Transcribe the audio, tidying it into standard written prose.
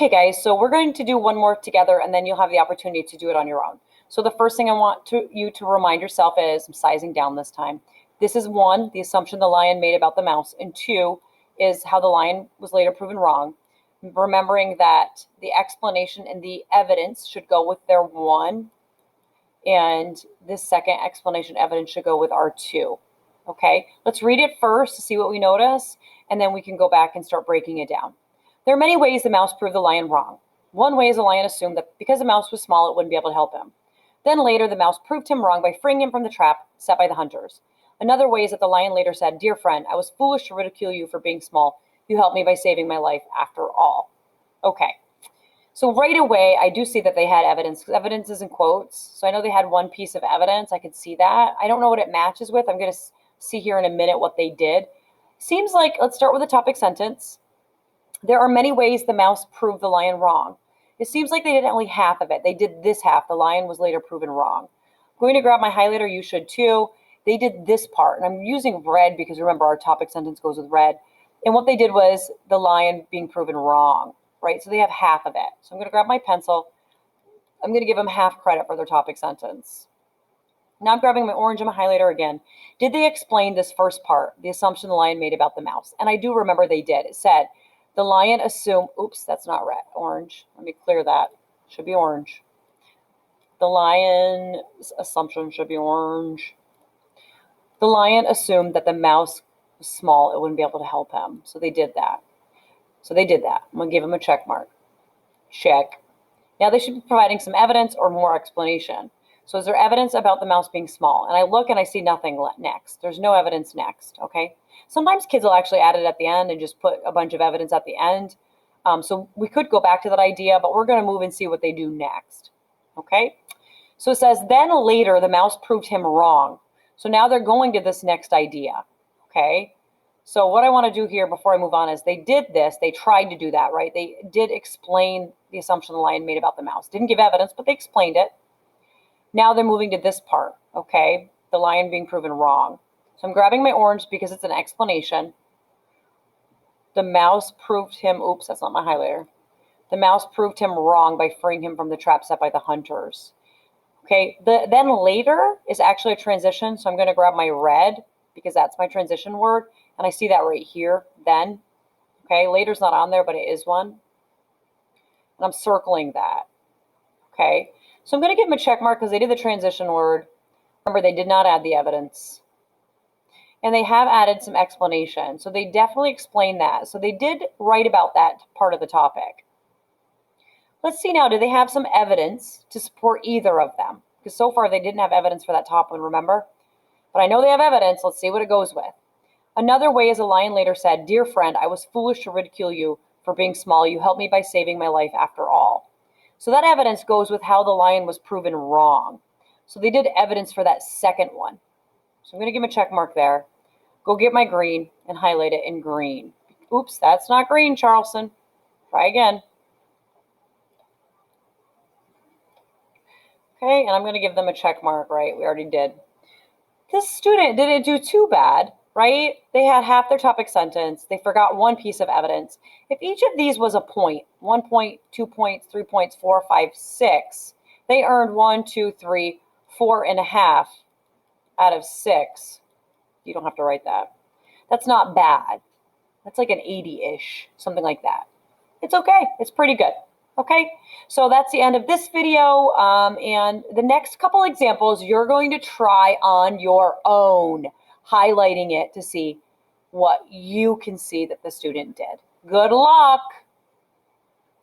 Okay, guys, so we're going to do one more together, and then you'll have the opportunity to do it on your own. So the first thing I want you to remind yourself is, I'm sizing down this time. This is one, the assumption the lion made about the mouse, and two is how the lion was later proven wrong. Remembering that the explanation and the evidence should go with their one, and this second explanation evidence should go with our two. Okay, let's read it first to see what we notice, and then we can go back and start breaking it down. There are many ways the mouse proved the lion wrong. One way is the lion assumed that because the mouse was small, it wouldn't be able to help him. Then later, the mouse proved him wrong by freeing him from the trap set by the hunters. Another way is that the lion later said, "Dear friend, I was foolish to ridicule you for being small. You helped me by saving my life after all." Okay, so right away, I do see that they had evidence. Evidence is in quotes, so I know they had one piece of evidence. I could see that. I don't know what it matches with. I'm going to see here in a minute what they did. Seems like, let's start with the topic sentence. There are many ways the mouse proved the lion wrong. It seems like they did only half of it. They did this half. The lion was later proven wrong. I'm going to grab my highlighter. You should too. They did this part, and I'm using red because remember our topic sentence goes with red. And what they did was the lion being proven wrong, right? So they have half of it. So I'm going to grab my pencil. I'm going to give them half credit for their topic sentence. Now I'm grabbing my orange and my highlighter again. Did they explain this first part, the assumption the lion made about the mouse? And I do remember they did. It said, the lion assumed, oops, that's not red, orange. Let me clear that. Should be orange. The lion's assumption should be orange. The lion assumed that the mouse was small, it wouldn't be able to help him. So they did that. I'm going to give him a check mark. Check. Now they should be providing some evidence or more explanation. So is there evidence about the mouse being small? And I look and I see nothing next. There's no evidence next, okay? Sometimes kids will actually add it at the end and just put a bunch of evidence at the end. So we could go back to that idea, but we're going to move and see what they do next, okay? So it says, then later the mouse proved him wrong. So now they're going to this next idea, okay? So what I want to do here before I move on is they did this. They tried to do that, right? They did explain the assumption the lion made about the mouse. Didn't give evidence, but they explained it. Now they're moving to this part, okay? The lion being proven wrong. So I'm grabbing my orange because it's an explanation. The mouse proved him, oops, that's not my highlighter. The mouse proved him wrong by freeing him from the trap set by the hunters. Okay, then later is actually a transition. So I'm going to grab my red because that's my transition word. And I see that right here, then. Okay, later's not on there, but it is one. And I'm circling that. Okay, so I'm going to give them a check mark because they did the transition word. Remember, they did not add the evidence. And they have added some explanation. So they definitely explained that. So they did write about that part of the topic. Let's see now, do they have some evidence to support either of them? Because so far they didn't have evidence for that top one, remember? But I know they have evidence. Let's see what it goes with. Another way is a lion later said, "Dear friend, I was foolish to ridicule you for being small. You helped me by saving my life after all." So that evidence goes with how the lion was proven wrong. So they did evidence for that second one. So I'm going to give him a check mark there. Go get my green and highlight it in green. Oops, that's not green, Charleston. Try again. Okay, and I'm going to give them a check mark, right? We already did. This student didn't do too bad, right? They had half their topic sentence. They forgot one piece of evidence. If each of these was a point, 1 point, 2 points, 3 points, 4, 5, 6, they earned 1, 2, 3, 4.5 out of 6. You don't have to write that. That's not bad. That's like an 80-ish, something like that. It's okay. It's pretty good. Okay, so that's the end of this video. And the next couple examples, you're going to try on your own, highlighting it to see what you can see that the student did. Good luck.